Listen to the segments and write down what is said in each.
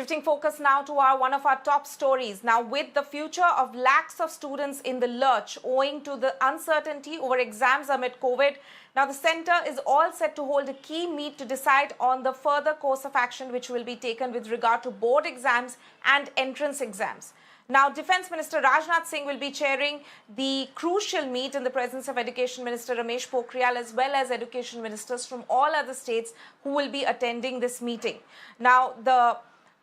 Shifting focus now to one of our top stories. Now, with the future of lakhs of students in the lurch owing to the uncertainty over exams amid COVID, now the centre is all set to hold a key meet to decide on the further course of action which will be taken with regard to board exams and entrance exams. Now, Defence Minister Rajnath Singh will be chairing the crucial meet in the presence of Education Minister Ramesh Pokhriyal as well as education ministers from all other states who will be attending this meeting. Now, the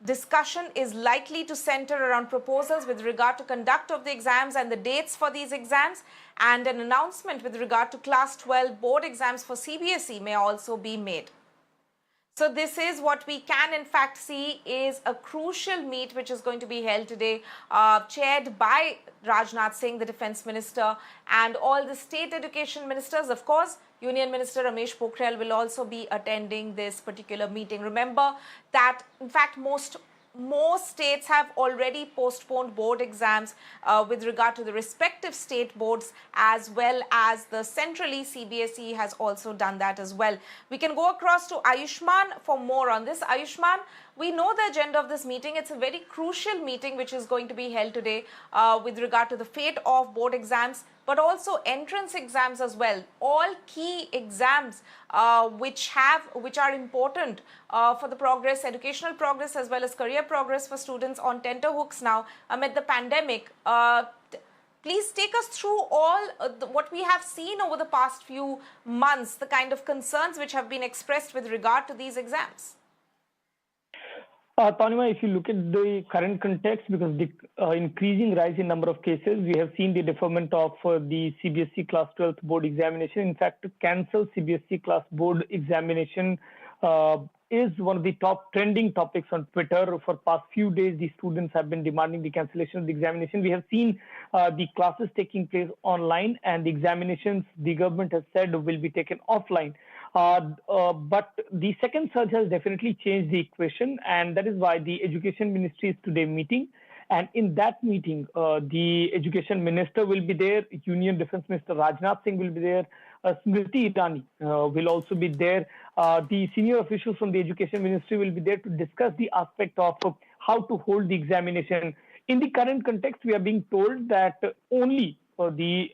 discussion is likely to center around proposals with regard to conduct of the exams and the dates for these exams, and an announcement with regard to class 12 board exams for Cbse may also be made. So this is what we can in fact see is a crucial meet which is going to be held today, chaired by Rajnath Singh, the Defence Minister, and all the state education ministers. Of course, Union Minister Ramesh Pokhriyal will also be attending this particular meeting. Remember that in fact most states have already postponed board exams with regard to the respective state boards, as well as the centrally Cbse has also done that as well. We can go across to Ayushman for more on this. Ayushman, we know the agenda of this meeting. It's a very crucial meeting which is going to be held today with regard to the fate of board exams, but also entrance exams as well. All key exams which are important for the progress, educational progress as well as career progress for students on tenterhooks now amid the pandemic. Please take us through all what we have seen over the past few months, the kind of concerns which have been expressed with regard to these exams. Tanima, if you look at the current context, because the increasing rise in number of cases, we have seen the deferment of the CBSE class 12th board examination. In fact, to cancel CBSE class board examination is one of the top trending topics on Twitter. For past few days, the students have been demanding the cancellation of the examination. We have seen the classes taking place online, and the examinations, the government has said, will be taken offline. But the second surge has definitely changed the equation, and that is why the Education Ministry is today meeting. And in that meeting, the Education Minister will be there, Union Defence Minister Rajnath Singh will be there, Smriti Irani will also be there. The senior officials from the Education Ministry will be there to discuss the aspect of how to hold the examination. In the current context, we are being told that only the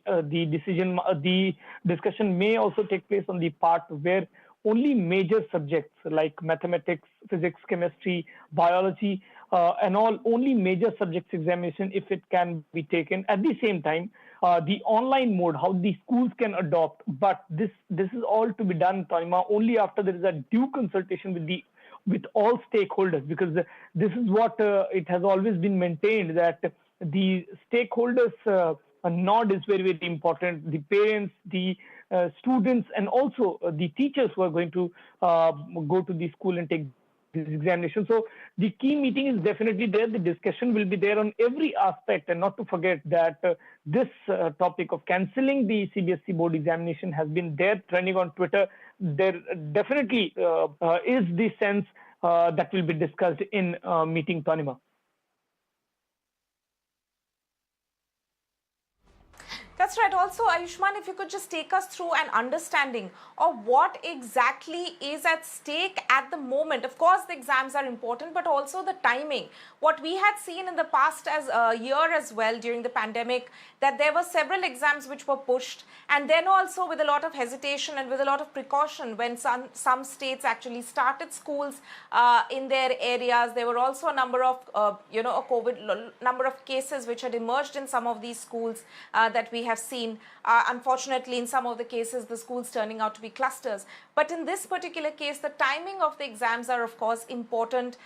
discussion may also take place on the part where only major subjects like mathematics, physics, chemistry, biology, and all, only major subjects examination, if it can be taken. At the same time, the online mode, how the schools can adopt, but this is all to be done, Tanima, only after there is a due consultation with all stakeholders, because this is what it has always been maintained, that the stakeholders nod is very, very important. The parents, the students, and also the teachers who are going to go to the school and take this examination. So the key meeting is definitely there. The discussion will be there on every aspect, and not to forget that this topic of cancelling the CBSE board examination has been there, trending on Twitter. There definitely is the sense that will be discussed in meeting, Tanima. That's right. Also, Ayushman, if you could just take us through an understanding of what exactly is at stake at the moment. Of course, the exams are important, but also the timing. What we had seen in the past as a year as well during the pandemic, that there were several exams which were pushed, and then also with a lot of hesitation and with a lot of precaution when some states actually started schools in their areas. There were also a number of, number of cases which had emerged in some of these schools that we have seen. Unfortunately, in some of the cases, the schools turning out to be clusters. But in this particular case, the timing of the exams are, of course, important.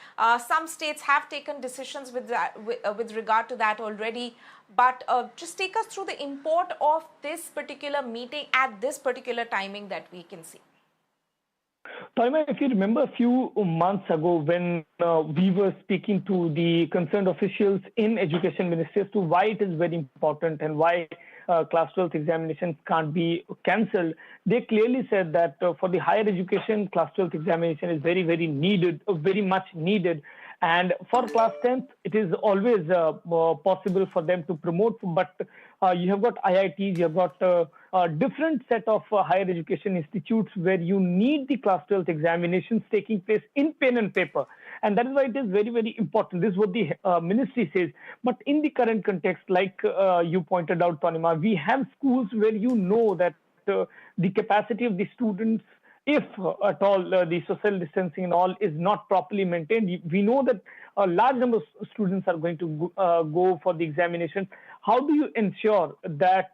Some states have taken decisions with regard to that already. But just take us through the import of this particular meeting at this particular timing that we can see. Taima, if you remember a few months ago when we were speaking to the concerned officials in Education Ministry as to why it is very important and why class 12th examinations can't be cancelled, they clearly said that for the higher education, class 12th examination is very, very needed, very much needed. And for class 10th, it is always possible for them to promote, but you have got IITs, you have got a different set of higher education institutes where you need the class 12th examinations taking place in pen and paper. And that is why it is very, very important. This is what the ministry says. But in the current context, like you pointed out, Tanima, we have schools where you know that the capacity of the students, if at all the social distancing and all is not properly maintained, we know that a large number of students are going to go for the examination. How do you ensure that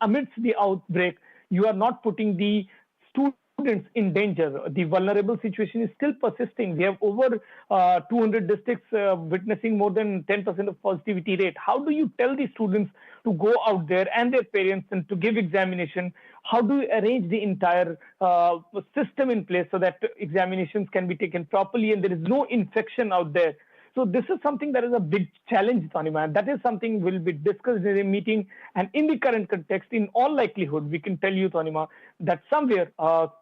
amidst the outbreak, you are not putting the students in danger? The vulnerable situation is still persisting. We have over 200 districts witnessing more than 10% of positivity rate. How do you tell the students to go out there and their parents and to give examination? How do you arrange the entire system in place so that examinations can be taken properly and there is no infection out there? So this is something that is a big challenge, Tanima, and that is something will be discussed in a meeting. And in the current context, in all likelihood, we can tell you, Tanima, that somewhere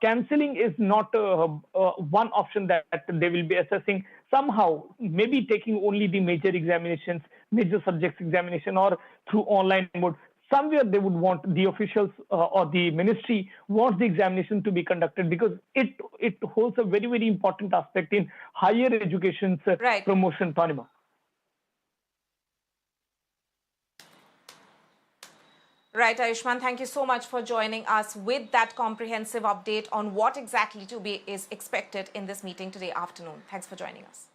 cancelling is not one option that they will be assessing. Somehow, maybe taking only the major examinations, major subjects examination, or through online mode. Somewhere they would want the officials or the ministry wants the examination to be conducted, because it holds a very, very important aspect in higher education's promotion, Tanima. Right, Ayushman, thank you so much for joining us with that comprehensive update on what exactly is expected in this meeting today afternoon. Thanks for joining us.